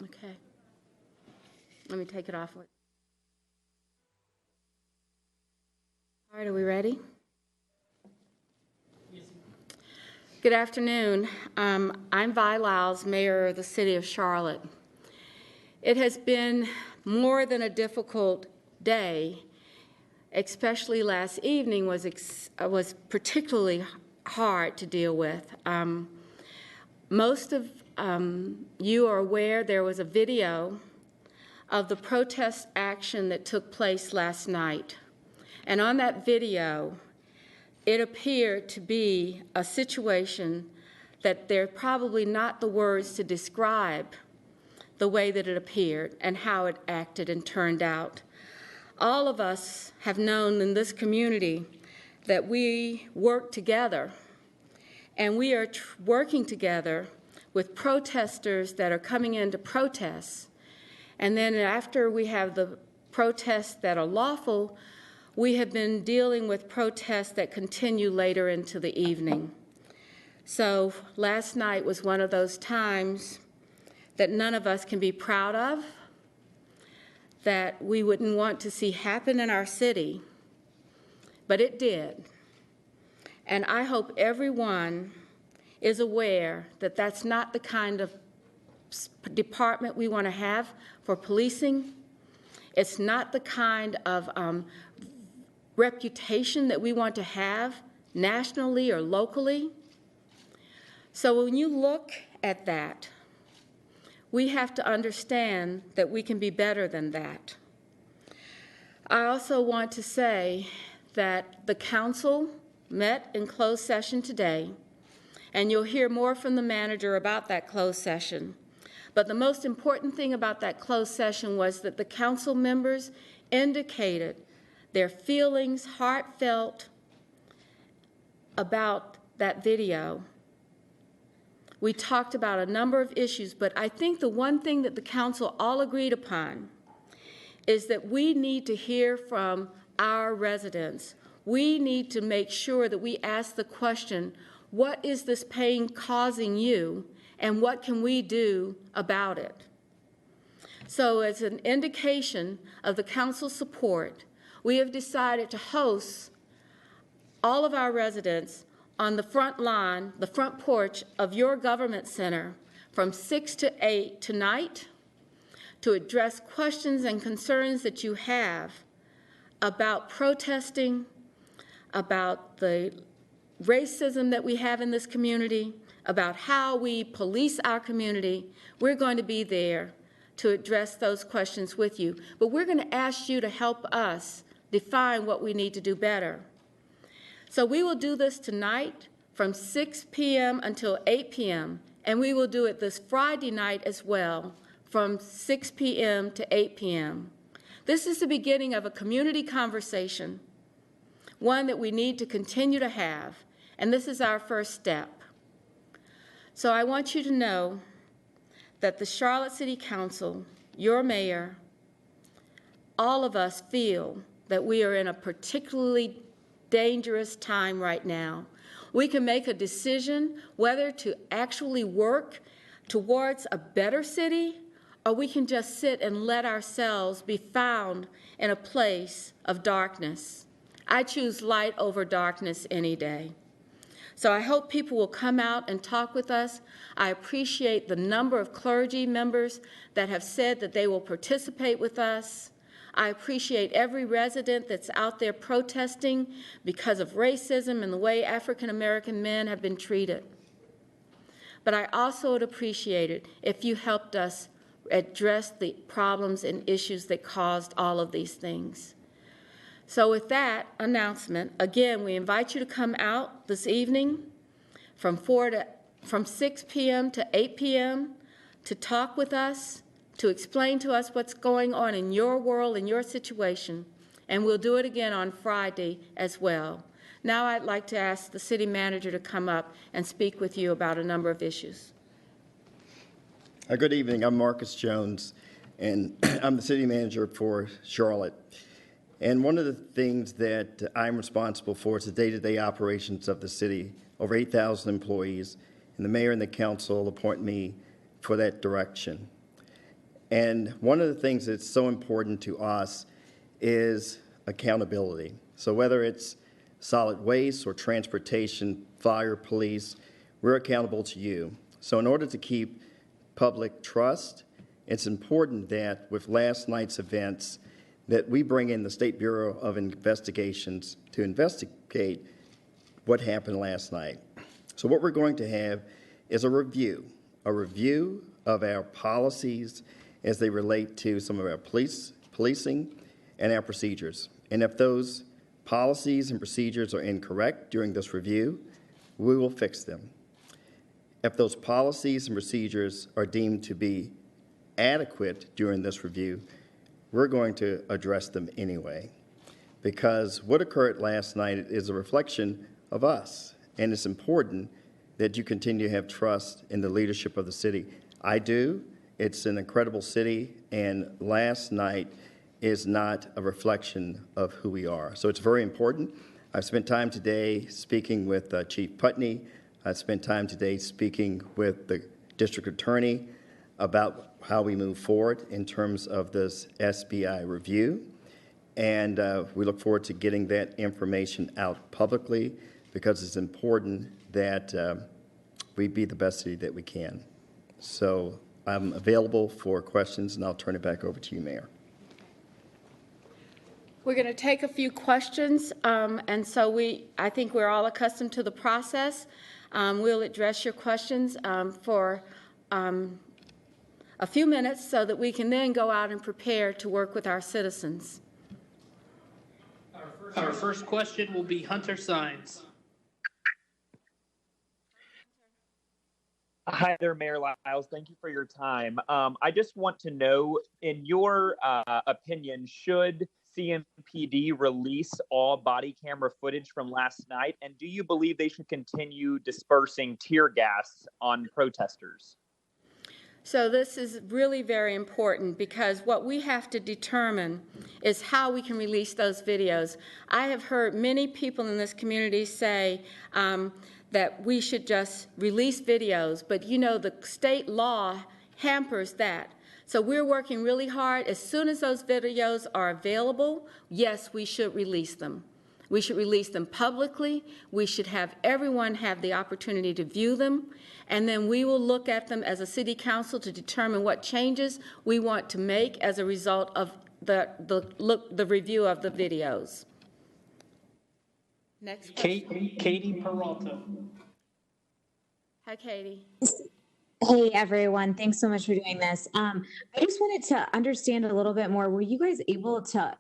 Okay. Let me take it off. All right, are we ready? Good afternoon. I'm Vi Lyles, Mayor of the City of Charlotte. It has been more than a difficult day, especially last evening was particularly hard to deal with. Most of you are aware there was a video of the protest action that took place last night. And on that video, it appeared to be a situation that they're probably not the words to describe the way that it appeared and how it acted and turned out. All of us have known in this community that we work together, and we are working together with protesters that are coming in to protest. And then after we have the protests that are lawful, we have been dealing with protests that continue later into the evening. So last night was one of those times that none of us can be proud of, that we wouldn't want to see happen in our city, but it did. And I hope everyone is aware that that's not the kind of department we want to have for policing. It's not the kind of reputation that we want to have nationally or locally. So when you look at that, we have to understand that we can be better than that. I also want to say that the council met in closed session today, and you'll hear more from the manager about that closed session. But the most important thing about that closed session was that the council members indicated their feelings, heartfelt, about that video. We talked about a number of issues, but I think the one thing that the council all agreed upon is that we need to hear from our residents. We need to make sure that we ask the question, what is this pain causing you, and what can we do about it? So as an indication of the council's support, we have decided to host all of our residents on the front lawn, the front porch of your government center from 6 to 8 tonight to address questions and concerns that you have about protesting, about the racism that we have in this community, about how we police our community. We're going to be there to address those questions with you. But we're going to ask you to help us define what we need to do better. So we will do this tonight from 6 p.m. until 8 p.m., and we will do it this Friday night as well from 6 p.m. to 8 p.m. This is the beginning of a community conversation, one that we need to continue to have, and this is our first step. So I want you to know that the Charlotte City Council, your mayor, all of us feel that we are in a particularly dangerous time right now. We can make a decision whether to actually work towards a better city, or we can just sit and let ourselves be found in a place of darkness. I choose light over darkness any day. So I hope people will come out and talk with us. I appreciate the number of clergy members that have said that they will participate with us. I appreciate every resident that's out there protesting because of racism and the way African American men have been treated. But I also would appreciate it if you helped us address the problems and issues that caused all of these things. So with that announcement, again, we invite you to come out this evening from 6 p.m. to 8 p.m. to talk with us, to explain to us what's going on in your world, in your situation, and we'll do it again on Friday as well. Now I'd like to ask the city manager to come up and speak with you about a number of issues. Good evening. I'm Marcus Jones, and I'm the city manager for Charlotte. And one of the things that I'm responsible for is the day-to-day operations of the city, over 8,000 employees, and the mayor and the council appoint me for that direction. And one of the things that's so important to us is accountability. So whether it's solid waste or transportation, fire, police, we're accountable to you. So in order to keep public trust, it's important that with last night's events, that we bring in the State Bureau of Investigations to investigate what happened last night. So what we're going to have is a review of our policies as they relate to some of our policing and our procedures. And if those policies and procedures are incorrect during this review, we will fix them. If those policies and procedures are deemed to be adequate during this review, we're going to address them anyway. Because what occurred last night is a reflection of us, and it's important that you continue to have trust in the leadership of the city. I do. It's an incredible city, and last night is not a reflection of who we are. So it's very important. I've spent time today speaking with Chief Putney. I've spent time today speaking with the district attorney about how we move forward in terms of this SBI review. And we look forward to getting that information out publicly because it's important that we be the best city that we can. So I'm available for questions, and I'll turn it back over to you, Mayor. We're going to take a few questions, and so I think we're all accustomed to the process. We'll address your questions for a few minutes so that we can then go out and prepare to work with our citizens. Our first question will be Hunter Sines. Hi there, Mayor Lyles. Thank you for your time. I just want to know, in your opinion, should CMPD release all body camera footage from last night? And do you believe they should continue dispersing tear gas on protesters? So this is really very important because what we have to determine is how we can release those videos. I have heard many people in this community say that we should just release videos, but you know the state law hampers that. So we're working really hard. As soon as those videos are available, yes, we should release them. We should release them publicly. We should have everyone have the opportunity to view them. And then we will look at them as a city council to determine what changes we want to make as a result of the review of the videos. Next. Katie Peralta. Hi, Katie. Hey, everyone. Thanks so much for doing this. I just wanted to understand a little bit more. Were you guys able to